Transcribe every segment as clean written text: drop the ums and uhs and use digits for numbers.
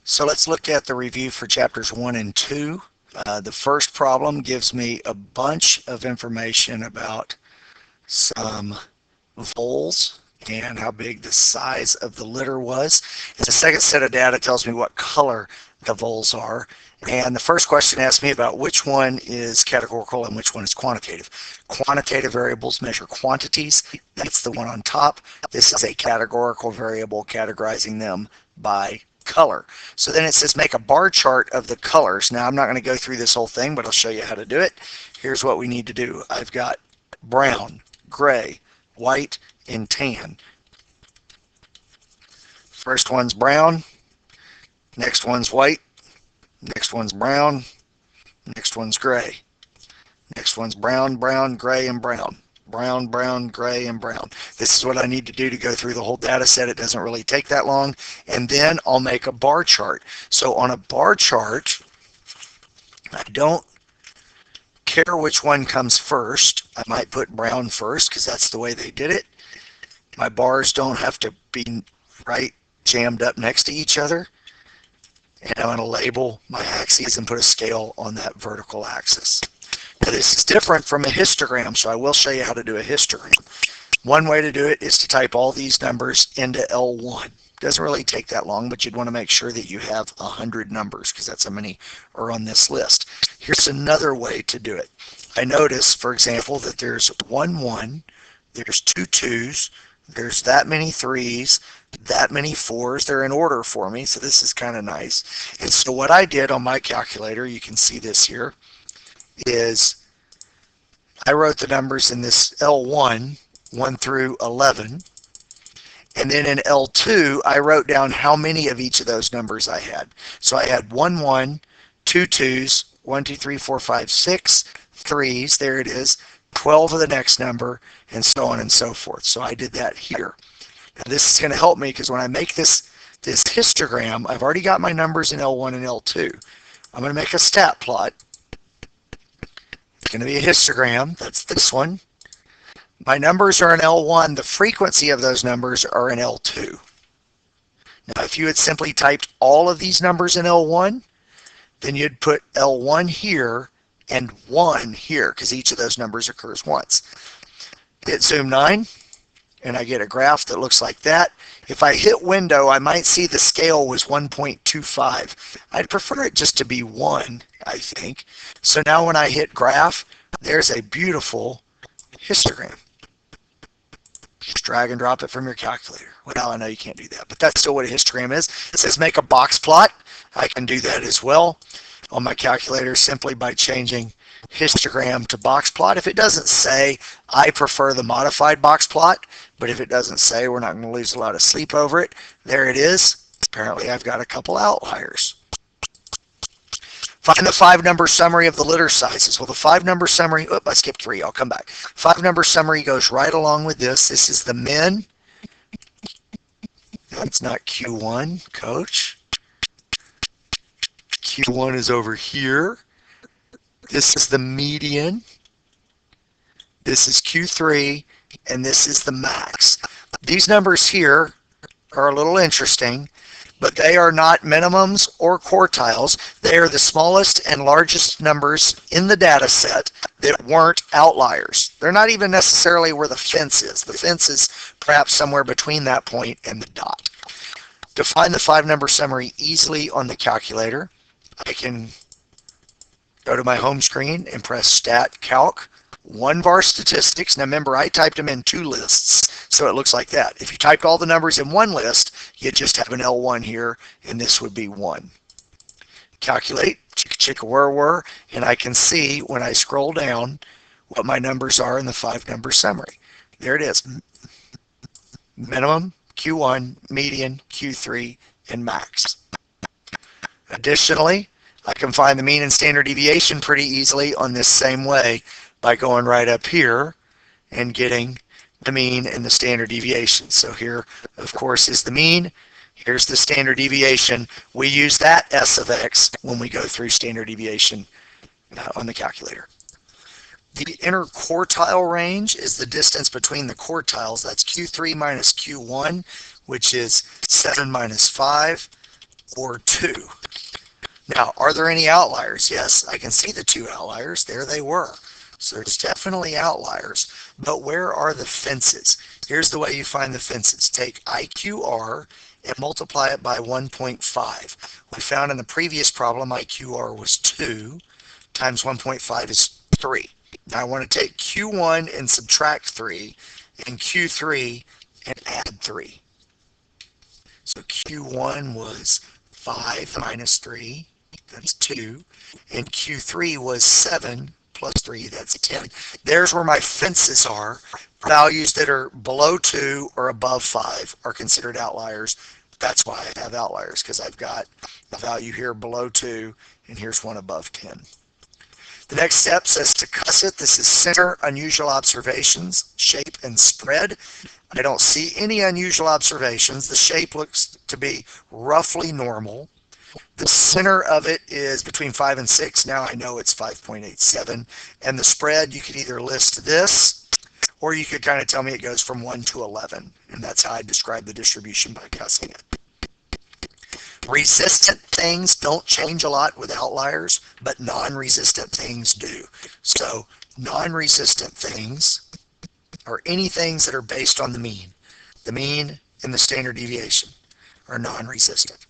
So let's look at the review for chapters 1 and 2. The first problem gives me a bunch of information about some voles and how big the size of the litter was. And the second set of data tells me what color the voles are. And the first question asks me about which one is categorical and which one is quantitative. Quantitative variables measure quantities. That's the one on top. This is a categorical variable categorizing them by color. So then it says make a bar chart of the colors. Now I'm not going to go through this whole thing, but I'll show you how to do it. Here's what we need to do. I've got brown, gray, white, and tan. First one's brown, next one's white, next one's brown, next one's gray, next one's brown, brown, gray, and brown. Brown, brown, gray, and brown. This is what I need to do to go through the whole data set. It doesn't really take that long. And then I'll make a bar chart. So on a bar chart, I don't care which one comes first. I might put brown first because that's the way they did it. My bars don't have to be right jammed up next to each other. And I'm going to label my axes and put a scale on that vertical axis. Now this is different from a histogram, so I will show you how to do a histogram. One way to do it is to type all these numbers into L1. Doesn't really take that long, but you'd want to make sure that you have 100 numbers because that's how many are on this list. Here's another way to do it. I notice, for example, that there's 1 1, there's 2 2s, there's that many 3s, that many 4s. They're in order for me, so this is kind of nice. And so what I did on my calculator, you can see this here, is I wrote the numbers in this L1, 1 through 11, and then in L2 I wrote down how many of each of those numbers I had. So I had 1 1, 2 2s, 1 2 3 4 5 6 3s, there it is, 12 of the next number, and so on and so forth. So I did that here. Now this is going to help me because when I make this histogram, I've already got my numbers in L1 and L2. I'm going to make a stat plot. It's going to be a histogram. That's this one. My numbers are in L1. The frequency of those numbers are in L2. Now, if you had simply typed all of these numbers in L1, then you'd put L1 here and 1 here because each of those numbers occurs once. Hit zoom 9, and I get a graph that looks like that. If I hit window, I might see the scale was 1.25. I'd prefer it just to be 1, I think. So now when I hit graph, there's a beautiful histogram. Just drag and drop it from your calculator. Well, I know you can't do that, but that's still what a histogram is. It says make a box plot. I can do that as well on my calculator simply by changing histogram to box plot. If it doesn't say, I prefer the modified box plot, but if it doesn't say, we're not going to lose a lot of sleep over it. There it is. Apparently I've got a couple outliers. Find the 5-number summary of the litter sizes. Well, the 5-number summary, I skipped 3, I'll come back. 5-number summary goes right along with this. This is the min. That's not Q1, coach. Q1 is over here. This is the median. This is Q3, and this is the max. These numbers here are a little interesting, but they are not minimums or quartiles. They are the smallest and largest numbers in the data set that weren't outliers. They're not even necessarily where the fence is. The fence is perhaps somewhere between that point and the dot. To find the 5-number summary easily on the calculator, I can go to my home screen and press Stat Calc. 1 var statistics. Now remember, I typed them in 2 lists, so it looks like that. If you typed all the numbers in 1 list, you'd just have an L1 here, and this would be 1. Calculate, chicka chicka whir whir, and I can see when I scroll down what my numbers are in the 5-number summary. There it is. Minimum, Q1, median, Q3, and max. Additionally, I can find the mean and standard deviation pretty easily on this same way by going right up here and getting the mean and the standard deviation. So here, of course, is the mean. Here's the standard deviation. We use that S of X when we go through standard deviation on the calculator. The interquartile range is the distance between the quartiles. That's Q3 minus Q1, which is 7 minus 5. or 2. Now, are there any outliers? Yes, I can see the 2 outliers. There they were. So there's definitely outliers. But where are the fences? Here's the way you find the fences. Take IQR and multiply it by 1.5. We found in the previous problem IQR was 2 times 1.5 is 3. Now I want to take Q1 and subtract 3 and Q3 and add 3. So Q1 was 5 minus 3, that's 2, and Q3 was 7 plus 3, that's 10. There's where my fences are. Values that are below 2 or above 5 are considered outliers. That's why I have outliers, because I've got a value here below 2, and here's one above 10. The next step says to cuss it. This is center, unusual observations, shape, and spread. I don't see any unusual observations. The shape looks to be roughly normal. The center of it is between 5 and 6. Now I know it's 5.87. And the spread, you could either list this, or you could kind of tell me it goes from 1 to 11. And that's how I describe the distribution by cussing it. Resistant things don't change a lot with outliers, but non-resistant things do. So non-resistant things are any things that are based on the mean. The mean and the standard deviation are non-resistant.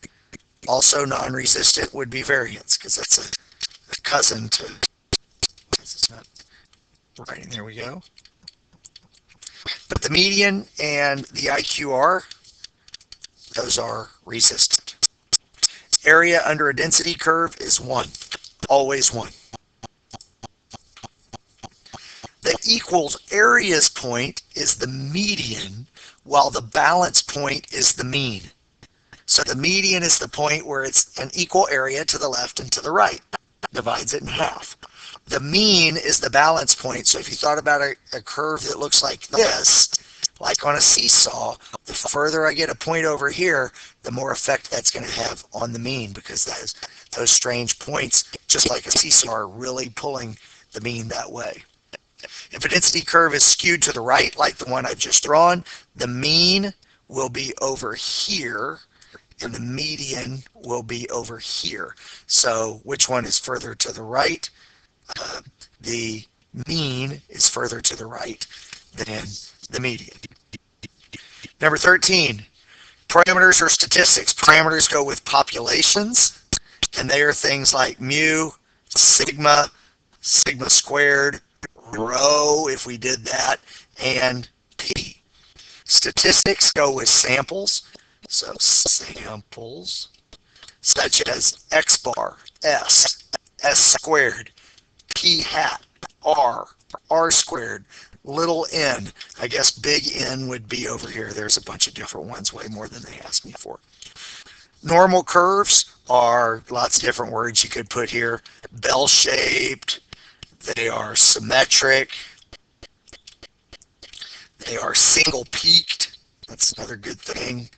Also non-resistant would be variance, because that's a cousin to, it's not writing, there we go. But the median and the IQR, those are resistant. Area under a density curve is 1, always 1. The equals areas point is the median, while the balance point is the mean. So the median is the point where it's an equal area to the left and to the right, divides it in half. The mean is the balance point. So if you thought about a curve that looks like this, like on a seesaw, the further I get a point over here, the more effect that's going to have on the mean, because those strange points, just like a seesaw, are really pulling the mean that way. If a density curve is skewed to the right, like the one I've just drawn, the mean will be over here, and the median will be over here. So which one is further to the right? The mean is further to the right than the median. Number 13, parameters or statistics. Parameters go with populations, and they are things like mu, sigma, sigma squared, rho, if we did that, and p. Statistics go with samples, so samples, such as x bar, s, s squared, p hat, r squared, little n. I guess big N would be over here. There's a bunch of different ones, way more than they asked me for. Normal curves are lots of different words you could put here. Bell-shaped, they are symmetric, they are single-peaked. That's another good thing.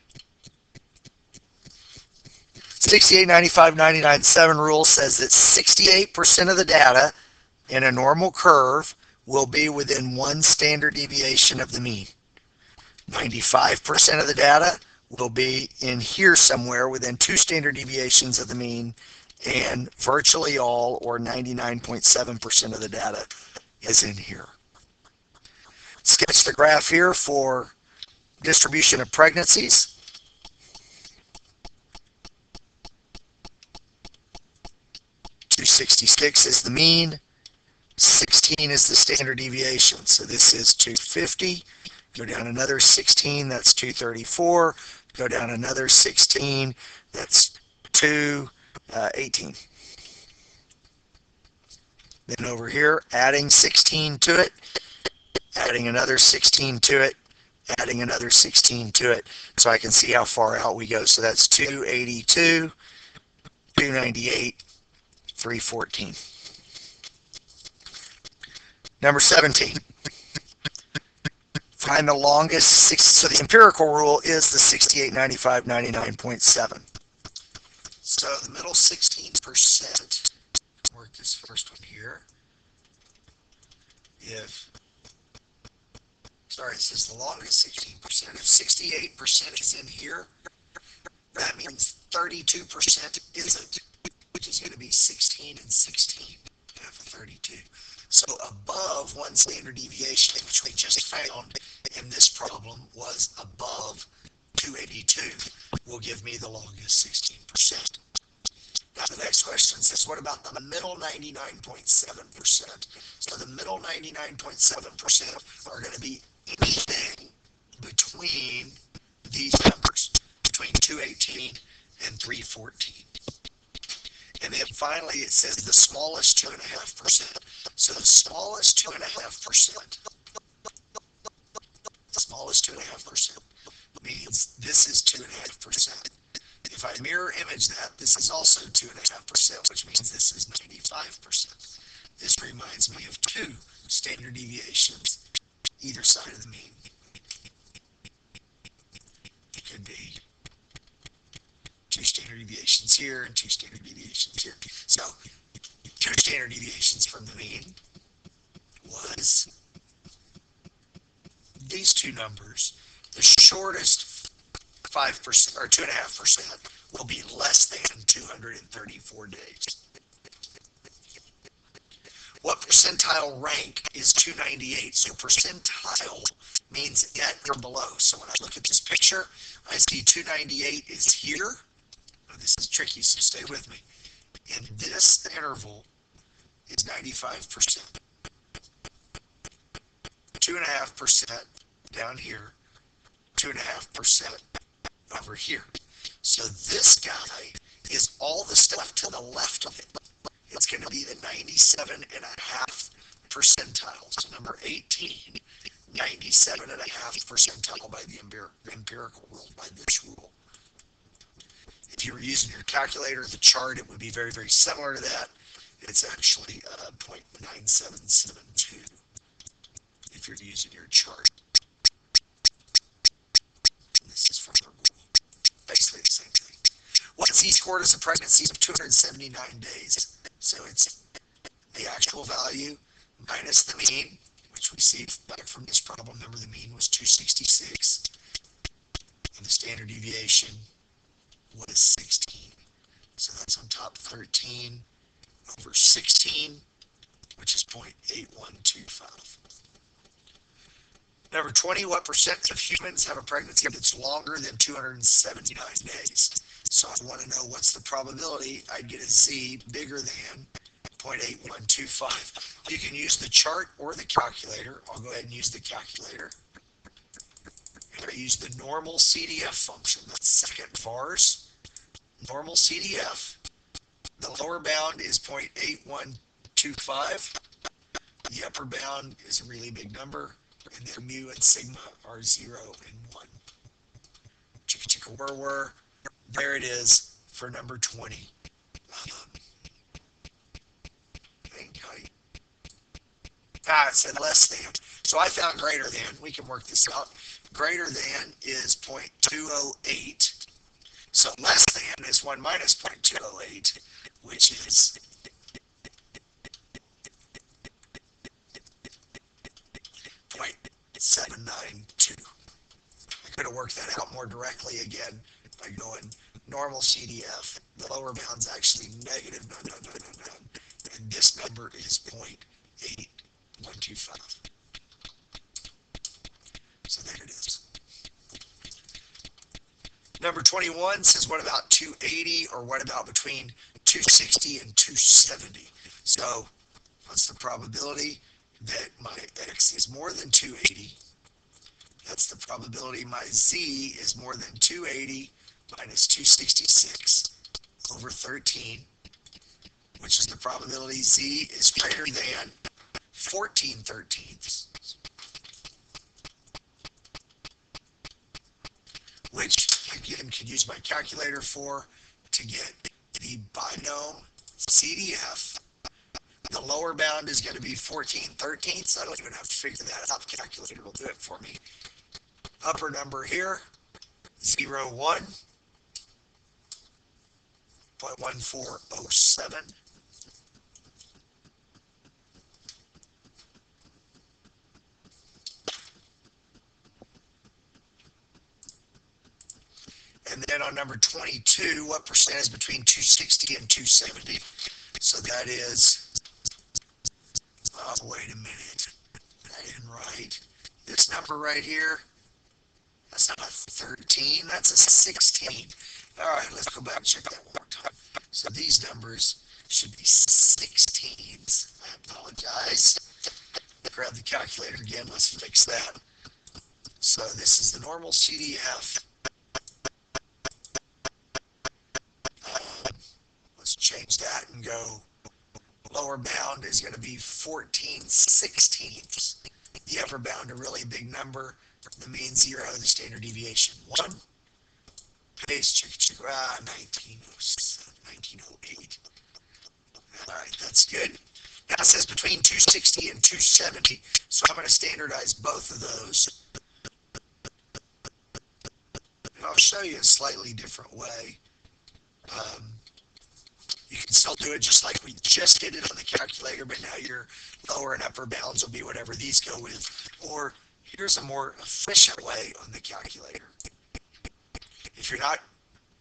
68, 95, 99, 7 rule says that 68% of the data in a normal curve will be within 1 standard deviation of the mean. 95% of the data will be in here somewhere within 2 standard deviations of the mean, and virtually all, or 99.7% of the data, is in here. Sketch the graph here for distribution of pregnancies. .266 is the mean, 16 is the standard deviation. So this is 250. Go down another 16, that's 234. Go down another 16, that's 218. Then over here, adding 16 to it, adding another 16 to it, adding another 16 to it, so I can see how far out we go. So that's 282, 298, 314. Number 17. Find the longest so the empirical rule is the 68, 95, 99.7. So the middle 16%, work this first one here. This is the longest 16%. If 68% is in here, that means 32% isn't, which is going to be 16 and 16 half of 32. So above one standard deviation, which we just found in this problem was above 282, will give me the longest 16%. Now the next question says, what about the middle 99.7%? So the middle 99.7% are going to be anything between these numbers, between 218 and 314. And then finally it says the smallest 2.5%. So the smallest 2.5%, means this is 2.5%. If I mirror image that, this is also 2.5%, which means this is 95%. This reminds me of two standard deviations either side of the mean. It could be two standard deviations here and two standard deviations here. So two standard deviations from the mean was these two numbers. The shortest 5% or 2.5% will be less than 234 days. What percentile rank is 298? So percentile means at or below. So when I look at this picture, I see 298 is here. Oh, this is tricky, so stay with me. And this interval is 95%. 2.5% down here, 2.5% over here. So this guy is all the stuff to the left of it. It's going to be the 97.5 percentile. So number 18, 97.5 percentile by the empirical rule, by this rule. If you were using your calculator, the chart, it would be very, very similar to that. It's actually 0.9772 if you're using your chart. This is from the rule. Basically the same thing. What's z-scored as a pregnancy of 279 days? So it's the actual value minus the mean, which we see back from this problem. Remember, the mean was 266, and the standard deviation was 16. So that's on top 13 over 16, which is 0.8125. Number 20, what percent of humans have a pregnancy that's longer than 279 days? So I want to know what's the probability I'd get a Z bigger than 0.8125. You can use the chart or the calculator. I'll go ahead and use the calculator. And I use the normal CDF function, that's second vars. Normal CDF. The lower bound is 0.8125. The upper bound is a really big number. And their mu and sigma are 0 and 1. Chicka chicka whir whir. There it is for number 20. It said less than. So I found greater than. We can work this out. Greater than is 0.208. So less than is 1 minus 0.208, which is 0.792. I could have worked that out more directly again by going normal CDF. The lower bound's actually negative 999, and this number is 0.8125. So there it is. Number 21 says, what about 280, or what about between 260 and 270? So what's the probability that my x is more than 280? That's the probability my z is more than 280 minus 266 over 13, which is the probability z is greater than 14/13, which again could use my calculator for to get the binom CDF. The lower bound is going to be 14/13, so I don't even have to figure that out. The calculator will do it for me. Upper number here, 0, 1, 0.1407. And then on number 22, what percent is between 260 and 270? So that is, oh, wait a minute, I didn't write. This number right here, that's not a 13, that's a 16. All right, let's go back and check that one more time. So these numbers should be 16s. I apologize. Grab the calculator again, let's fix that. So this is the normal CDF. Let's change that and go, lower bound is going to be 14/16. The upper bound, a really big number. The mean 0, the standard deviation 1. Paste, 1908. All right, that's good. Now it says between 260 and 270, so I'm going to standardize both of those. And I'll show you a slightly different way. You can still do it just like we just did it on the calculator, but now your lower and upper bounds will be whatever these go with. Or here's a more efficient way on the calculator. If you're not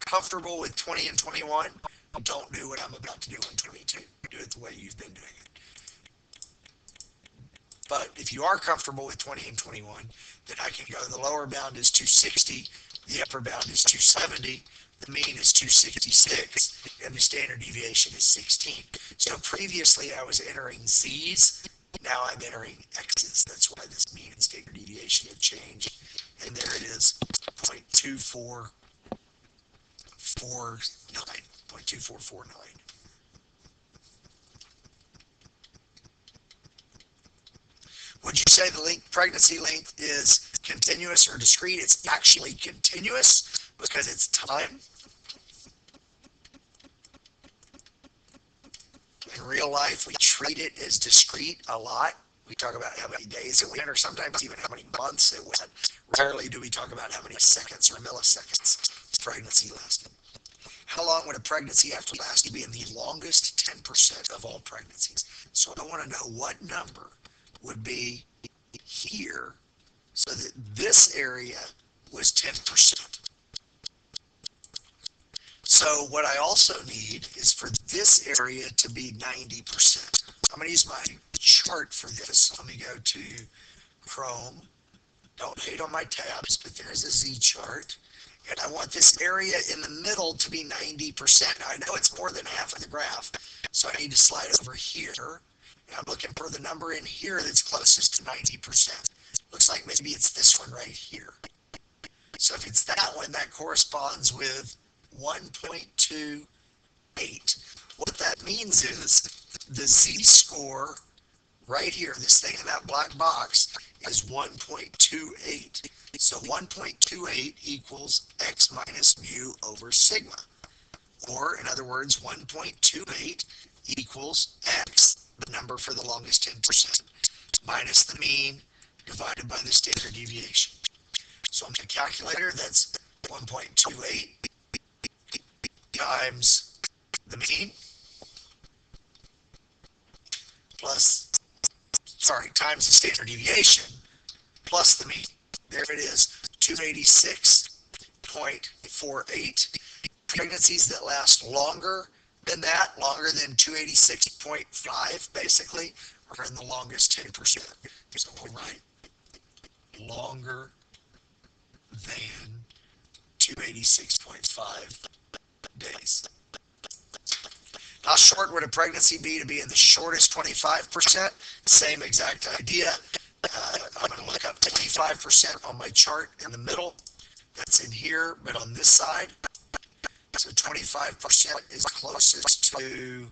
comfortable with 20 and 21, don't do what I'm about to do on 22. Do it the way you've been doing it. But if you are comfortable with 20 and 21, then I can go, the lower bound is 260, the upper bound is 270, the mean is 266, and the standard deviation is 16. So previously I was entering Z's, now I'm entering X's. That's why this mean and standard deviation have changed. And there it is, 0.2449. Would you say the pregnancy length is continuous or discrete? It's actually continuous because it's time. In real life, we treat it as discrete a lot. We talk about how many days it went, or sometimes even how many months it went. Rarely do we talk about how many seconds or milliseconds pregnancy lasted. How long would a pregnancy have to last to be in the longest 10% of all pregnancies? So I want to know what number would be here so that this area was 10%. So what I also need is for this area to be 90%. I'm going to use my chart for this. Let me go to Chrome. Don't hate on my tabs, but there's a Z chart. And I want this area in the middle to be 90%. I know it's more than half of the graph, so I need to slide over here. And I'm looking for the number in here that's closest to 90%. Looks like maybe it's this one right here. So if it's that one, that corresponds with 1.28. What that means is the Z-score right here, this thing in that black box, is 1.28. So 1.28 equals x minus mu over sigma. Or, in other words, 1.28 equals x, the number for the longest 10%, minus the mean divided by the standard deviation. So on my calculator, that's 1.28 times the mean times the standard deviation plus the mean. There it is, 286.48. Pregnancies that last longer than that, longer than 286.5, basically, are in the longest 10%. So we'll write longer than 286.5 days. How short would a pregnancy be to be in the shortest 25%? Same exact idea. I'm going to look up 25% on my chart in the middle. That's in here, but on this side. So 25% is closest to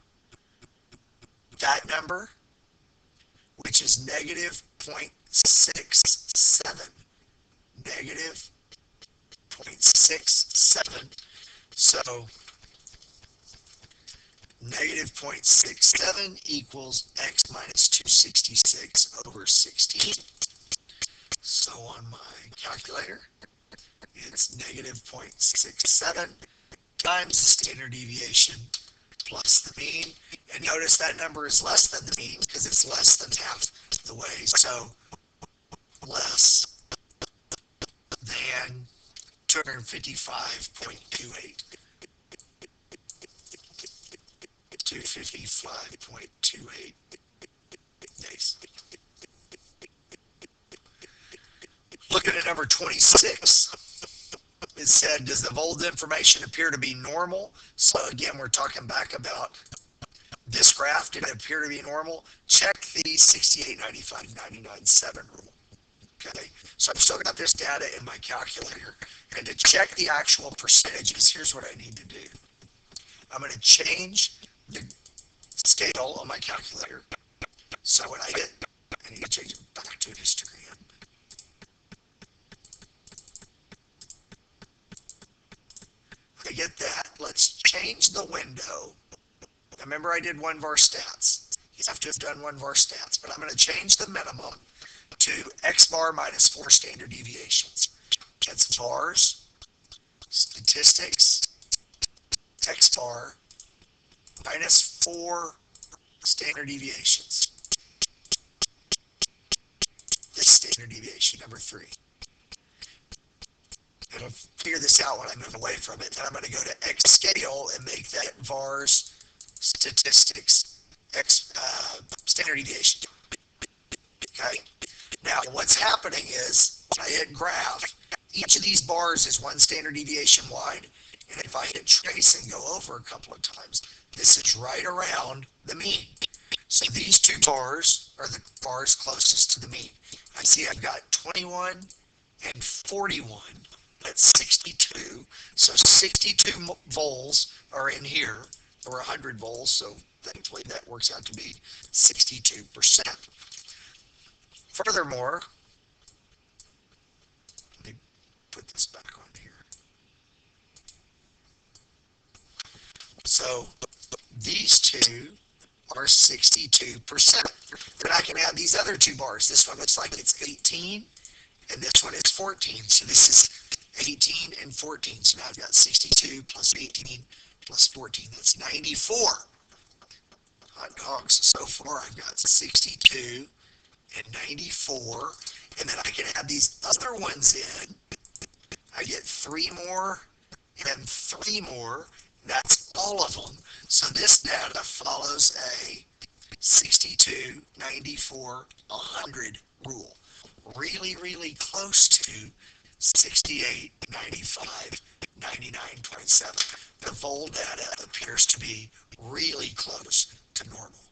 that number, which is negative 0.67. Negative 0.67. So negative 0.67 equals x minus 266 over 16. So on my calculator, it's negative 0.67 times the standard deviation plus the mean. And notice that number is less than the mean because it's less than half the way. So less than 255.28. 255.28 days. Looking at number 26, it said, does the bold information appear to be normal? So again, we're talking back about this graph. Did it appear to be normal? Check the 68, 95, 99, 7 rule. Okay, so I've still got this data in my calculator. And to check the actual percentages, here's what I need to do. I'm going to change the scale on my calculator. So when I need to change it back to histogram. I get that. Let's change the window. Remember I did 1 var stats. You have to have done 1 var stats, but I'm going to change the minimum to x bar minus 4 standard deviations. That's vars, statistics, x bar minus 4 standard deviations. This standard deviation, number 3. I'm going to figure this out when I move away from it. Then I'm going to go to X scale and make that vars, statistics, X standard deviation. Okay. Now what's happening is when I hit graph, each of these bars is 1 standard deviation wide, and if I hit trace and go over a couple of times, this is right around the mean. So these 2 bars are the bars closest to the mean. I see I've got 21 and 41. That's 62. So 62 vols are in here. There were 100 vols, so thankfully that works out to be 62%. Furthermore, let me put this back on here. So these 2 are 62%. Then I can add these other 2 bars. This one looks like it's 18, and this one is 14. So this is 18 and 14. So now I've got 62 plus 18 plus 14. That's 94. Hot dogs. So far I've got 62 and 94. And then I can add these other ones in. I get 3 more and 3 more. That's all of them. So this data follows a 62, 94, 100 rule. Really, really close to 68, 95, 99.7. The vol data appears to be really close to normal.